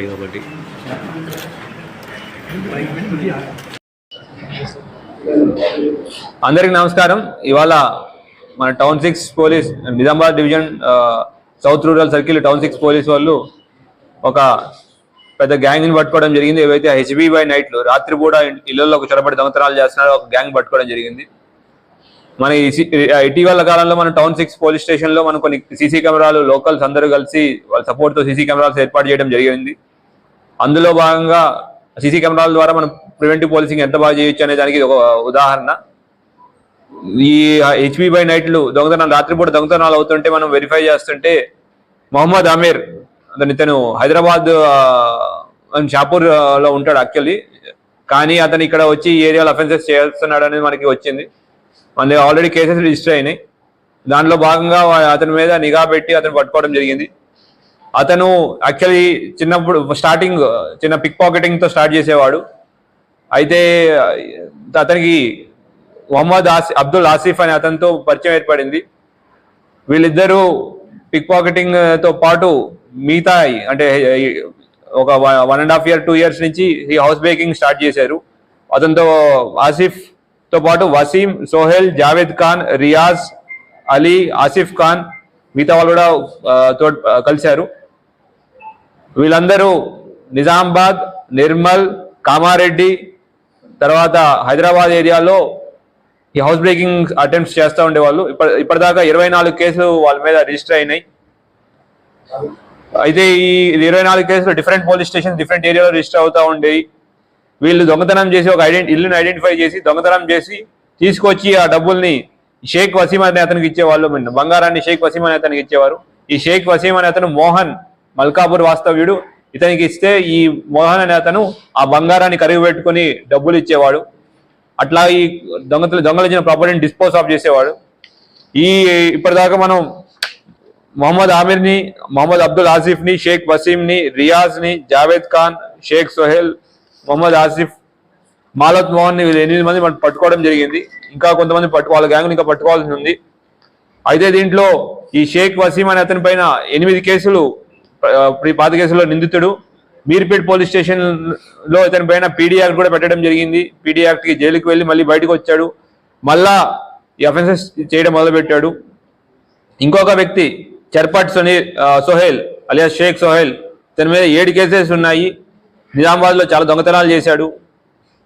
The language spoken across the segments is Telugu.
పార్టీ కాబట్టి. అందరికి నమస్కారం. ఇవాళ మన town 6 police Nizamabad division south rural circle town 6 police వాళ్ళు ఒక పెద్ద గ్యాంగ్ని పట్టుకోవడం జరిగింది. ఏవైతే HB నైట్లు రాత్రిపూట ఇళ్లలో చొరబడి దొంగతనాలు చేస్తున్నారో ఒక గ్యాంగ్ పట్టుకోవడం జరిగింది. మన ఇటీవల కాలంలో మన టౌన్ 6 పోలీస్ స్టేషన్లో మనం కొన్ని సీసీ కెమెరాలు లోకల్స్ అందరూ కలిసి వాళ్ళ సపోర్ట్తో సీసీ కెమెరాలు ఏర్పాటు చేయడం జరిగింది. అందులో భాగంగా సీసీ కెమెరాల ద్వారా మనం ప్రివెంటివ్ పోలీసింగ్ ఎంత బాగా చేయొచ్చు అనే దానికి ఒక ఉదాహరణ. ఈ HB నైట్లు దొంగతనాలు రాత్రిపూట దొంగతనాలు అవుతుంటే మనం వెరిఫై చేస్తుంటే మొహమ్మద్ అమీర్ ఇతను హైదరాబాద్ షాపూర్ లో ఉంటాడు యాక్చువల్లీ, కానీ అతను ఇక్కడ వచ్చి ఈ ఏరియాలో అఫెన్సెస్ చేస్తున్నాడు అనేది మనకి వచ్చింది. మన ఆల్రెడీ కేసెస్ రిజిస్టర్ అయినాయి. దాంట్లో భాగంగా అతని మీద నిఘా పెట్టి అతను పట్టుకోవడం జరిగింది. అతను యాక్చువల్లీ చిన్నప్పుడు స్టార్టింగ్ చిన్న పిక్ పాకెటింగ్తో స్టార్ట్ చేసేవాడు. అయితే అతనికి మొహమ్మద్ అబ్దుల్ ఆసిఫ్ అనే అతనితో పరిచయం ఏర్పడింది. వీళ్ళిద్దరూ పిక్ పాకెటింగ్తో పాటు మిగతా అంటే ఒక 1.5 year 2 years నుంచి ఈ హౌస్ బ్రేకింగ్ స్టార్ట్ చేశారు. అతనితో ఆసిఫ్తో పాటు వసీం, సోహెల్, జావేద్ ఖాన్, రియాజ్, అలీ, ఆసిఫ్ ఖాన్ మిగతా వాళ్ళు కూడా కలిశారు. వీళ్ళందరూ నిజామాబాద్, నిర్మల్, కామారెడ్డి తర్వాత హైదరాబాద్ ఏరియాలో ఈ హౌస్ బ్రేకింగ్ అటెంప్ట్స్ చేస్తూ ఉండేవాళ్ళు. ఇప్పటిదాకా 24 కేసులు వాళ్ళ మీద రిజిస్టర్ అయినాయి. అయితే ఈ 24 కేసులు డిఫరెంట్ పోలీస్ స్టేషన్ డిఫరెంట్ ఏరియాలో రిజిస్టర్ అవుతూ ఉండేవి. వీళ్ళు దొంగతనం చేసి ఒక ఇల్లుని ఐడెంటిఫై చేసి దొంగతనం చేసి తీసుకొచ్చి ఆ డబ్బుల్ని షేక్ వసీం అనే అతనికి ఇచ్చేవాళ్ళు. బంగారాన్ని షేక్ వసీం అనే అతనికి ఇచ్చేవారు. ఈ షేక్ వసీం అనే అతను మోహన్ మల్కాపూర్ వాస్తవ్యుడు. ఇతనికి ఇస్తే ఈ మోహన్ అనే అతను ఆ బంగారాన్ని కరిగి పెట్టుకుని డబ్బులు ఇచ్చేవాడు. అట్లా ఈ దొంగలు ఇచ్చిన ప్రాపర్టీని డిస్పోజ్ ఆఫ్ చేసేవాడు. ఇప్పటిదాకా మనం మొహమ్మద్ ఆమిర్ని, మొహమ్మద్ అబ్దుల్ ఆసిఫ్ని, షేక్ వసీంని, రియాజ్ని, జావేద్ ఖాన్, షేక్ సోహెల్, మొహమ్మద్ ఆసిఫ్, మాలత్ మోహన్ని వీళ్ళు 8 మంది మనం పట్టుకోవడం జరిగింది. ఇంకా కొంతమంది వాళ్ళ గ్యాంగ్ని ఇంకా పట్టుకోవాల్సి ఉంది. అయితే దీంట్లో ఈ షేక్ వసీం అనే అతని పైన 8 కేసులు, పాత కేసులో నిందితుడు. మీర్పేట్ పోలీస్ స్టేషన్ లో ఇతని పైన PD యాక్ట్ కూడా పెట్టడం జరిగింది. PD యాక్ట్ కి జైలుకి వెళ్ళి మళ్ళీ బయటకు వచ్చాడు. మళ్ళా ఈ అఫెన్సెస్ చేయడం మొదలుపెట్టాడు. ఇంకొక వ్యక్తి చర్పట్ సోహెల్ అలియాస్ షేక్ సోహెల్, ఇతని మీద 7 కేసెస్ ఉన్నాయి. నిజామాబాద్ లో చాలా దొంగతనాలు చేశాడు.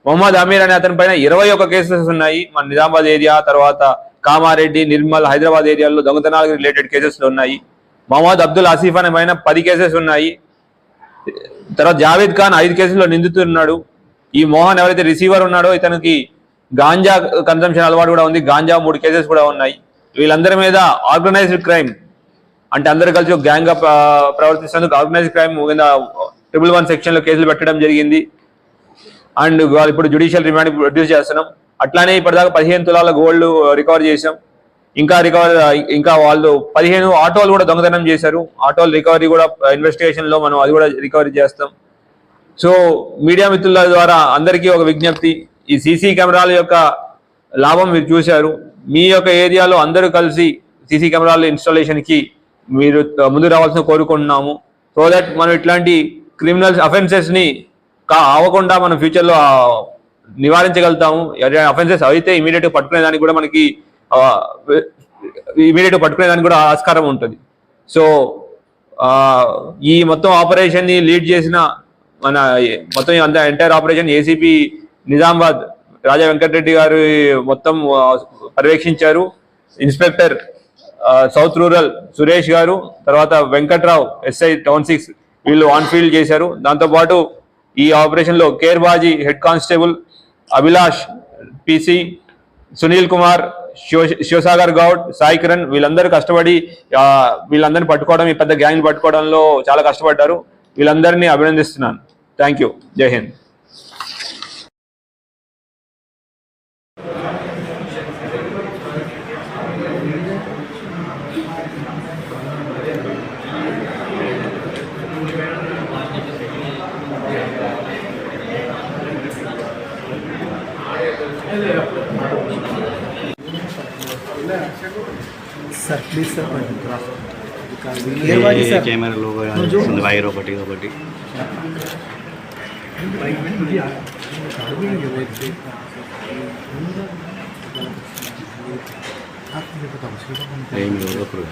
మొహమ్మద్ అమీర్ అనే అతని పైన 21 కేసెస్ ఉన్నాయి. మన నిజామాబాద్ ఏరియా తర్వాత కామారెడ్డి, నిర్మల్, హైదరాబాద్ ఏరియాలో దొంగతనాలకు రిలేటెడ్ కేసెస్ ఉన్నాయి. మొహమ్మద్ అబ్దుల్ ఆసిఫ్ అనే పైన 10 కేసెస్ ఉన్నాయి. తర్వాత జావేద్ ఖాన్ 5 కేసుల్లో నిందితున్నాడు. ఈ మోహన్ ఎవరైతే రిసీవర్ ఉన్నాడో ఇతనికి గాంజా కన్సంప్షన్ అలవాటు కూడా ఉంది. గాంజా 3 కేసెస్ కూడా ఉన్నాయి. వీళ్ళందరి మీద ఆర్గనైజ్డ్ క్రైమ్ అంటే అందరు కలిసి ఒక గ్యాంగ్ గా ప్రవర్తిస్తేందుకు ఆర్గనైజ్డ్ క్రైమ్ కింద 111 సెక్షన్లో కేసులు పెట్టడం జరిగింది. అండ్ ఇప్పుడు జ్యుడిషియల్ రిమాండ్ ప్రొడ్యూస్ చేస్తున్నాం. అట్లానే ఇప్పటిదాకా 15 తులాల గోల్డ్ రికవర్ చేసాం. ఇంకా వాళ్ళు 15 ఆటోలు కూడా దొంగతనం చేశారు. ఆటోలు రికవరీ కూడా ఇన్వెస్టిగేషన్ లో మనం అది కూడా రికవరీ చేస్తాం. సో మీడియా మిత్రుల ద్వారా అందరికీ ఒక విజ్ఞప్తి, ఈ సీసీ కెమెరాల యొక్క లాభం మీరు చూశారు. మీ యొక్క ఏరియాలో అందరూ కలిసి సీసీ కెమెరాల ఇన్స్టాలేషన్ కి మీరు ముందు రావాల్సిన కోరుకుంటున్నాము. సో దట్ మనం ఇట్లాంటి క్రిమినల్ అఫెన్సెస్ ని అవ్వకుండా మనం ఫ్యూచర్ లో నివారించగలుగుతాము. అఫెన్సెస్ అయితే ఇమీడియట్ పట్టుకునే దానికి కూడా మనకి పట్టుకునేదానికి కూడా ఆస్కారం ఉంటుంది. సో ఈ మొత్తం ఆపరేషన్ ని లీడ్ చేసిన మన మొత్తం ఎంటైర్ ఆపరేషన్ ACP నిజామాబాద్ రాజా వెంకటరెడ్డి గారు మొత్తం పర్యవేక్షించారు. ఇన్స్పెక్టర్ సౌత్ రూరల్ సురేష్ గారు, తర్వాత వెంకట్రావు SI టౌన్ 6 వీళ్ళు ఆన్ ఫీల్డ్ చేశారు. దాంతోపాటు ఈ ఆపరేషన్ లో కేర్బాజీ head constable Abhilash PC, Sunil Kumar, Shivasagar Goud, Sai Kiran వీళ్ళందరూ కష్టపడి వీళ్ళందరినీ పట్టుకోవడం, ఈ పెద్ద గ్యాంగ్ పట్టుకోవడంలో చాలా కష్టపడ్డారు. వీళ్ళందరినీ అభినందిస్తున్నాను. Thank you. Jai Hind. Sir, please, sir. Camera లోగో వైర్ ఒకటి ఒకటి ఏమి ఒకరు